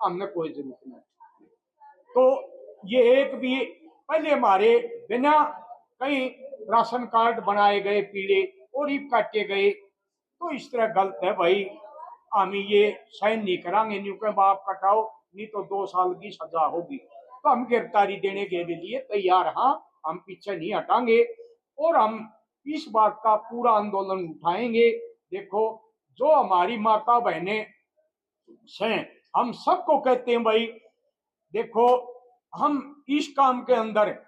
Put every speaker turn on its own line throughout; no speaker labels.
हमने कोई जरूरत नहीं। तो ये एक भी पहले हमारे बिना कई राशन कार्ड बनाए गए पीले और ही काटे गए, तो इस तरह गलत है भाई। हम ये साइन नहीं करांगे, न्यू के बाप कटाओ नहीं तो 2 साल की सजा होगी। तो हम गिरफ्तारी देने के लिए तैयार, हाँ, हम पीछे नहीं हटांगे और हम इस बात का पूरा आंदोलन उठाएंगे। देखो, जो हमारी माता बहनें हैं, हम सबको कहते हैं भाई, देखो हम इस काम के अंदर,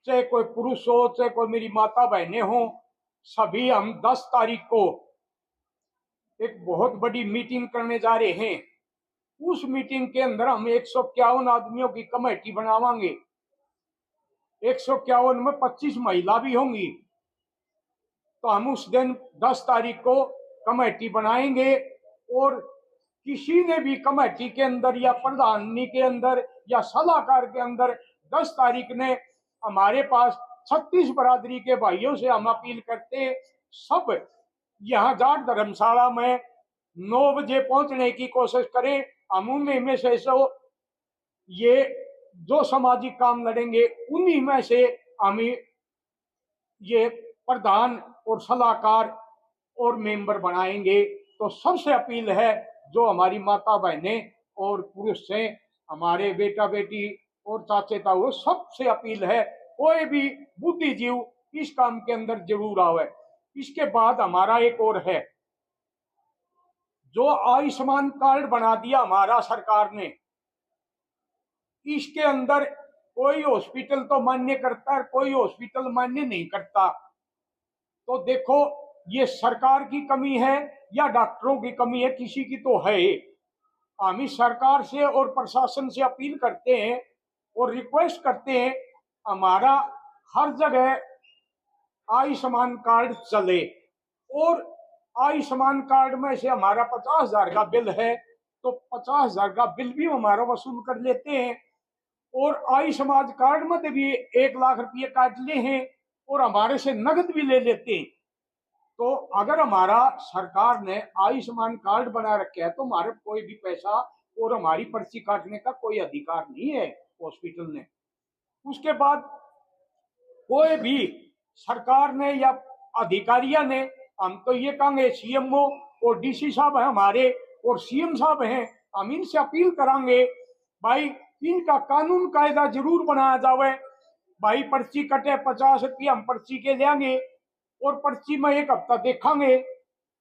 चाहे कोई पुरुष हो चाहे कोई मेरी माता बहनें हो, सभी हम 10 तारीख को एक बहुत बड़ी मीटिंग करने जा रहे हैं। उस मीटिंग के अंदर हम 151 आदमियों की कमेटी बनावांगे। 151 में 25 महिला भी होंगी। तो हम उस दिन 10 तारीख को कमेटी बनाएंगे और किसी ने भी कमेटी के अंदर या प्रधानी के अंदर या सलाहकार के अंदर 10 तारीख ने हमारे पास 36 बरादरी के भाइयों से हम अपील करते हैं, सब यहाँ जाट धर्मशाला में 9 बजे पहुंचने की कोशिश करें। हम उन्हीं में से ये जो सामाजिक काम लड़ेंगे उन्हीं में से हम ये प्रधान और सलाहकार और मेंबर बनाएंगे। तो सबसे अपील है, जो हमारी माता बहनें और पुरुष हैं, हमारे बेटा बेटी और चाचे ताऊ, सबसे अपील है, कोई भी बुद्धिजीव इस काम के अंदर जरूर आवे। इसके बाद हमारा एक और है, जो आयुष्मान कार्ड बना दिया हमारा सरकार ने, इसके अंदर कोई हॉस्पिटल तो मान्य करता है, कोई हॉस्पिटल मान्य नहीं करता। तो देखो, ये सरकार की कमी है या डॉक्टरों की कमी है, किसी की तो है। हम इस सरकार से और प्रशासन से अपील करते हैं और रिक्वेस्ट करते हैं, हमारा हर जगह आयुष्मान कार्ड चले। और आयुष्मान कार्ड में से हमारा 50,000 का बिल है, तो 50,000 का बिल भी हमारा वसूल कर लेते हैं। और आयुष्मान कार्ड में भी 1 लाख रुपये काट ले हैं और हमारे से नगद भी ले लेते हैं। तो अगर हमारा सरकार ने आयुष्मान कार्ड बना रखे है, तो हमारे कोई भी पैसा और हमारी पर्ची काटने का कोई अधिकार नहीं है हॉस्पिटल ने। उसके बाद कोई भी सरकार ने या अधिकारियों ने, हम तो ये कहेंगे सीएमओ और डीसी साहब हैं हमारे और सीएम साहब हैं, हम इनसे अपील करेंगे भाई, इनका कानून कायदा जरूर बनाया जावे। भाई पर्ची कटे 50 रुपये हम पर्ची के लेंगे और पर्ची में 1 हफ्ता देखेंगे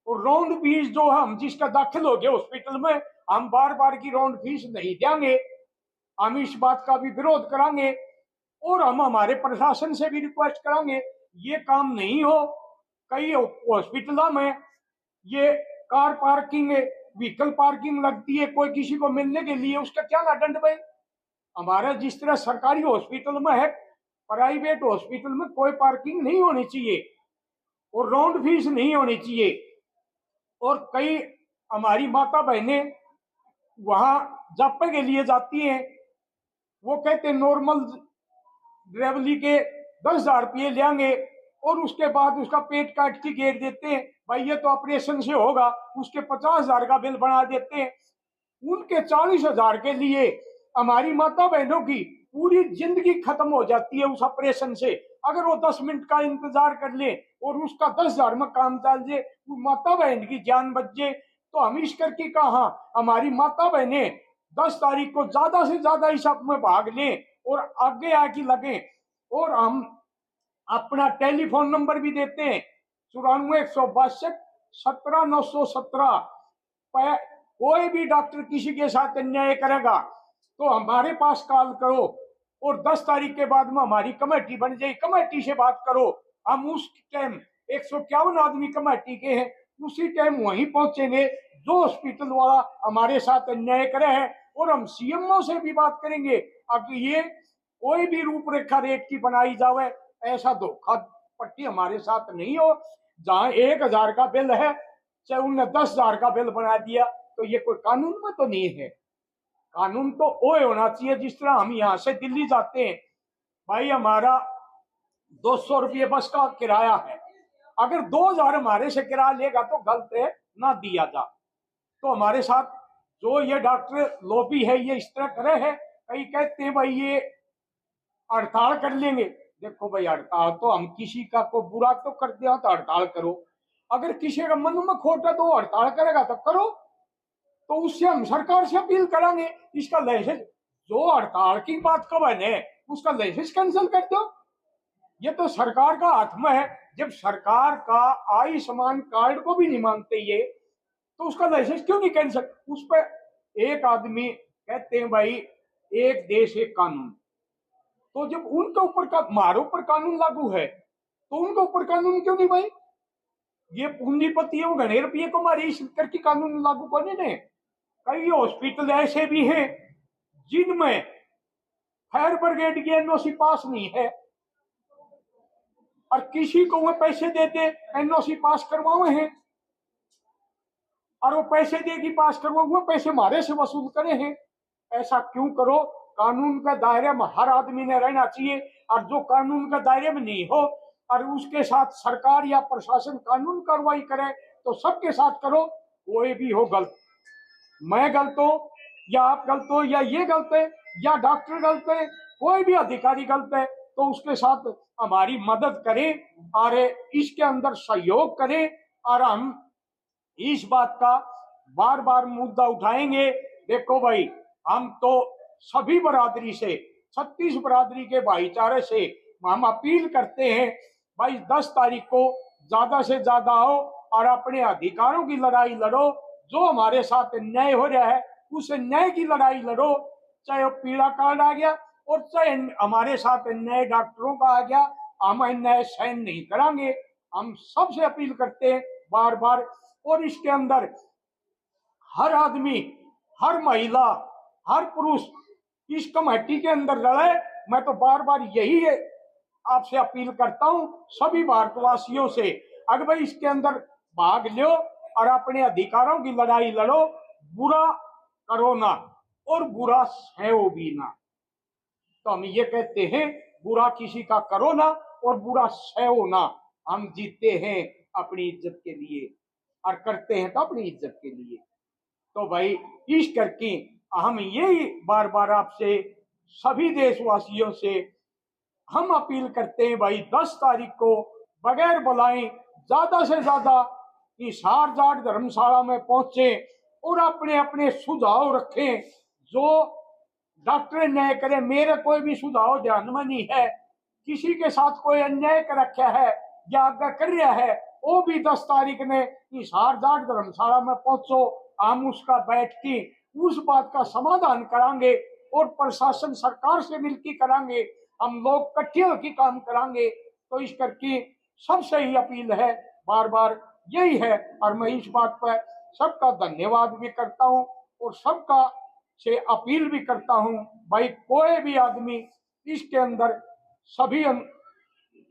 और राउंड फीस जो हम जिसका दाखिल हो गया हॉस्पिटल में, हम बार बार की राउंड फीस नहीं देंगे। हम इस बात का भी विरोध करेंगे और हम हमारे प्रशासन से भी रिक्वेस्ट करेंगे, ये काम नहीं हो। कई हॉस्पिटलों में ये कार पार्किंग, व्हीकल पार्किंग लगती है, कोई किसी को मिलने के लिए, उसका क्या ना दंड भाई। हमारा जिस तरह सरकारी हॉस्पिटल में है, प्राइवेट हॉस्पिटल में कोई पार्किंग नहीं होनी चाहिए और राउंड फीस नहीं होनी चाहिए। और कई हमारी माता बहनें वहां जापे के लिए जाती हैं, वो कहते नॉर्मल डिलीवरी के 10,000 रुपये लेंगे और उसके बाद उसका पेट काट के घेर देते हैं, भाई ये तो ऑपरेशन से होगा, उसके 50,000 का बिल बना देते हैं। उनके 40,000 के लिए हमारी माता बहनों की पूरी जिंदगी खत्म हो जाती है उस ऑपरेशन से। अगर वो 10 मिनट का इंतजार कर ले और उसका 10,000 में काम चल जाए, माता बहन की जान बच जाए, तो हम इस करके कहा हमारी माता बहनें 10 तारीख को ज्यादा से ज्यादा इस सब में भाग लें और आगे आके लगे। और हम अपना टेलीफोन नंबर भी देते हैं 94-162-17-917। कोई भी डॉक्टर किसी के साथ अन्याय करेगा तो हमारे पास कॉल करो और 10 तारीख के बाद में हमारी कमेटी बन जाए, कमेटी से बात करो। हम उस टाइम 151 आदमी कमेटी के हैं, उसी टाइम वहीं पहुंचेंगे जो हॉस्पिटल वाला हमारे साथ अन्याय करे है। और हम सीएमओ से भी बात करेंगे, अब ये कोई भी रूपरेखा रेट की बनाई जावे, ऐसा धोखा पट्टी हमारे साथ नहीं हो। जहां 1,000 का बिल है, चाहे उनने 10,000 का बिल बना दिया, तो ये कोई कानून में तो नहीं है। कानून तो वो होना चाहिए, जिस तरह हम यहाँ से दिल्ली जाते हैं, भाई हमारा 200 रुपये बस का किराया है, अगर 2,000 हमारे से किराया लेगा तो गलत है, ना दिया जा। तो हमारे साथ जो ये डॉक्टर लॉबी है ये इस तरह करे है। कई कहते हैं भाई ये हड़ताल कर लेंगे। देखो भाई हड़ताल तो हम किसी का को बुरा तो कर दिया तो हड़ताल करो, अगर किसी का मन में खोटा तो हड़ताल करेगा तो करो, तो उससे हम सरकार से अपील करेंगे इसका लाइसेंस, जो हड़ताल की बात का बने उसका लाइसेंस कैंसिल कर दो। ये तो सरकार का हाथ में है। जब सरकार का आयुष्मान कार्ड को भी नहीं मानते ये, तो उसका लाइसेंस क्यों नहीं कैंसिल। उस पर एक आदमी कहते हैं भाई एक देश एक कानून, तो जब उनके ऊपर का हमारे ऊपर कानून लागू है तो उनके ऊपर कानून क्यों नहीं भाई। ये पूंजीपति है वो घने रुपये को हमारे इस करके कानून लागू करने ने। कई हॉस्पिटल ऐसे भी हैं जिनमें फायर ब्रिगेड की एनओसी पास नहीं है और किसी को वो पैसे देते एनओसी पास करवाए हैं, और वो पैसे देगी पास करवाए हुए पैसे हमारे से वसूल करे हैं। ऐसा क्यों करो। कानून के दायरे में हर आदमी ने रहना चाहिए, और जो कानून के दायरे में नहीं हो और उसके साथ सरकार या प्रशासन कानून कार्रवाई करे तो सबके साथ करो। कोई भी हो गलत, मैं गलत हो या आप गलत हो या ये गलत है या डॉक्टर गलत है, कोई भी अधिकारी गलत है, तो उसके साथ हमारी मदद करें और इसके अंदर सहयोग करें। और हम इस बात का बार बार मुद्दा उठाएंगे। देखो भाई हम तो सभी बरादरी से 36 बरादरी के भाईचारे से हम अपील करते हैं भाई 10 तारीख को ज्यादा से ज्यादा आओ और अपने अधिकारों की लड़ाई लड़ो। जो हमारे साथ अन्याय हो रहा है उस अन्याय की लड़ाई लड़ो, चाहे वो पीला कार्ड आ गया और चाहे हमारे साथ अन्याय डॉक्टरों का आ गया, हम अन्याय सहन नहीं करेंगे। हम सबसे अपील करते हैं बार बार, और इसके अंदर हर आदमी, हर महिला, हर पुरुष इस कमेटी के अंदर लड़े। मैं तो बार बार यही आपसे अपील करता हूं सभी भारतवासियों से, अगर भाई इसके अंदर भाग लो और अपने अधिकारों की लड़ाई लड़ो। बुरा करो ना और बुरा सहो भी ना। तो हम ये कहते हैं बुरा किसी का करो ना और बुरा सहो ना। हम जीते हैं अपनी इज्जत के लिए और करते हैं तो अपनी इज्जत के लिए। तो भाई इस करके हम यही बार बार आपसे सभी देशवासियों से हम अपील करते हैं भाई 10 तारीख को बगैर बुलाए ज्यादा से ज्यादा इस हारजाट धर्मशाला में पहुंचे और अपने अपने सुझाव रखें। जो डॉक्टर अन्याय करे, मेरे कोई भी सुझाव ध्यान में नहीं है। किसी के साथ कोई अन्याय कर रखा है या आगे कर रहा है, वो भी 10 तारीख ने इस हारजाट धर्मशाला में पहुंचो। हम उसका बैठ के उस बात का समाधान करांगे और प्रशासन सरकार से मिलकर करांगे। हम लोग इकट्ठे होकर काम करांगे। तो इस करके सबसे ही अपील है बार बार यही है, और मैं इस बात पर सबका धन्यवाद भी करता हूं और सबका से अपील भी करता हूं भाई कोई भी आदमी इसके अंदर सभी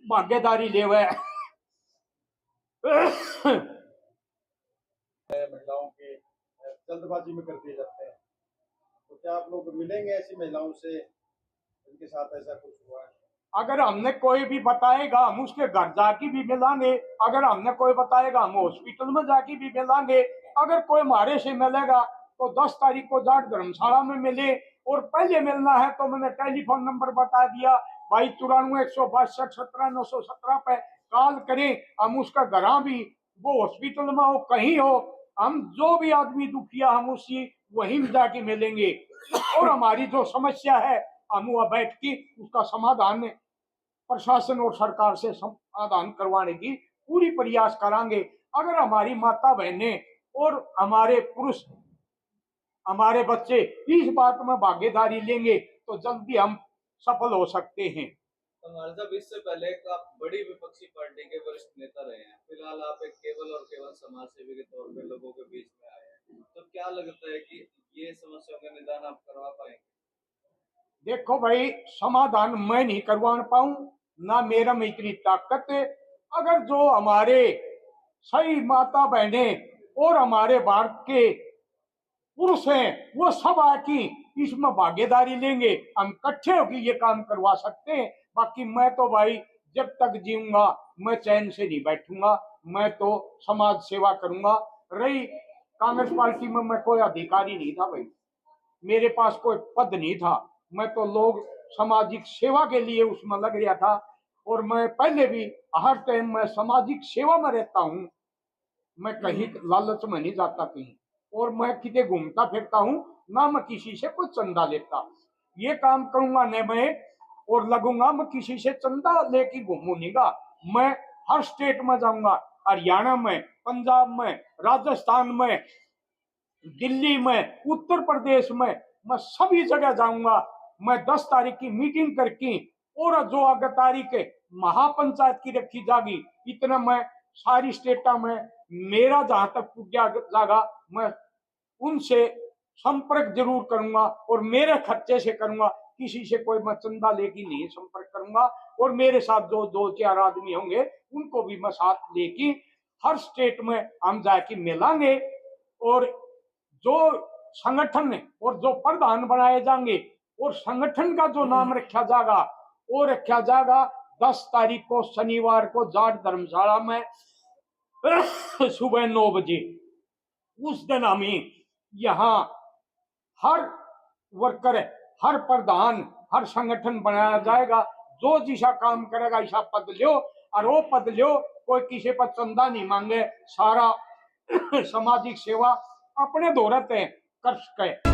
भागीदारी ले हुए
महिलाओं के जल्दबाजी में कर दिए जाते हैं। तो क्या आप लोग मिलेंगे ऐसी महिलाओं से जिनके साथ ऐसा कुछ हुआ है?
अगर हमने कोई भी बताएगा हम उसके घर जाके भी मिलांगे, अगर हमने कोई बताएगा हम हॉस्पिटल में जाके भी मिलांगे। अगर कोई हमारे से मिलेगा तो 10 तारीख को जाट धर्मशाला में मिले, और पहले मिलना है तो मैंने टेलीफोन नंबर बता दिया भाई 94-162-17-917 पे कॉल करें। हम उसका घर भी, वो हॉस्पिटल में हो कहीं हो, हम जो भी आदमी दुखिया हम उसी वहीं जाके मिलेंगे और हमारी जो समस्या है हम वह बैठ के उसका समाधान प्रशासन और सरकार से समाधान करवाने की पूरी प्रयास करांगे। अगर हमारी माता बहनें और हमारे पुरुष, हमारे बच्चे इस बात में भागीदारी लेंगे तो जल्दी हम सफल हो सकते हैं।
साहब, इससे पहले आप बड़ी विपक्षी पार्टी के वरिष्ठ नेता रहे हैं, फिलहाल आप एक केवल और केवल समाज सेवी के तौर पे लोगों के बीच में आए हैं, तो क्या लगता है कि ये समस्या का निदान आप करवा पाएंगे?
देखो भाई समाधान मैं नहीं करवा पाऊं, ना मेरा में इतनी ताकत है। अगर जो हमारे सही माता बहने और हमारे भारत के पुरुष हैं वो सब आके इसमें भागीदारी लेंगे, हम इकट्ठे होकर ये काम करवा सकते हैं। बाकी मैं तो भाई जब तक जीऊंगा मैं चैन से नहीं बैठूंगा, मैं तो समाज सेवा करूंगा। रही कांग्रेस पार्टी में मैं कोई अधिकारी नहीं था भाई, मेरे पास कोई पद नहीं था, मैं तो लोग सामाजिक सेवा के लिए उसमें लग रहा था। और मैं पहले भी हर टाइम मैं सामाजिक सेवा में रहता हूँ, मैं कहीं लालच में नहीं जाता कहीं, और मैं कितने घूमता फिरता हूँ ना, मैं किसी से कोई चंदा लेता। ये काम करूंगा न मैं, और लगूंगा मैं किसी से चंदा लेके घूमूंगा। मैं हर स्टेट में जाऊंगा, हरियाणा में, पंजाब में, राजस्थान में, दिल्ली में, उत्तर प्रदेश में, मैं सभी जगह जाऊंगा। मैं 10 तारीख की मीटिंग करके, और जो आगे तारीख महापंचायत की रखी जागी, इतना मैं सारी स्टेटा में मेरा जहां तक पूजा जागा, मैं उनसे संपर्क जरूर करूंगा, और मेरे खर्चे से करूंगा, किसी से कोई मैं चंदा लेके नहीं संपर्क करूंगा। और मेरे साथ जो 2-4 आदमी होंगे उनको भी मैं साथ लेके हर स्टेट में हम जाके मिलांगे, और जो संगठन और जो प्रधान बनाए जाएंगे, और संगठन का जो नाम रखा जाएगा वो रखा जाएगा 10 तारीख को शनिवार को जाट धर्मशाला में सुबह 9 बजे। उस दिन हमें यहाँ हर वर्कर, हर प्रधान, हर संगठन बनाया जाएगा। जो जिसा काम करेगा ऐसा पद लो, और वो पद लो, कोई किसी पर चंदा नहीं मांगे, सारा सामाजिक सेवा अपने दौरत है कर सके।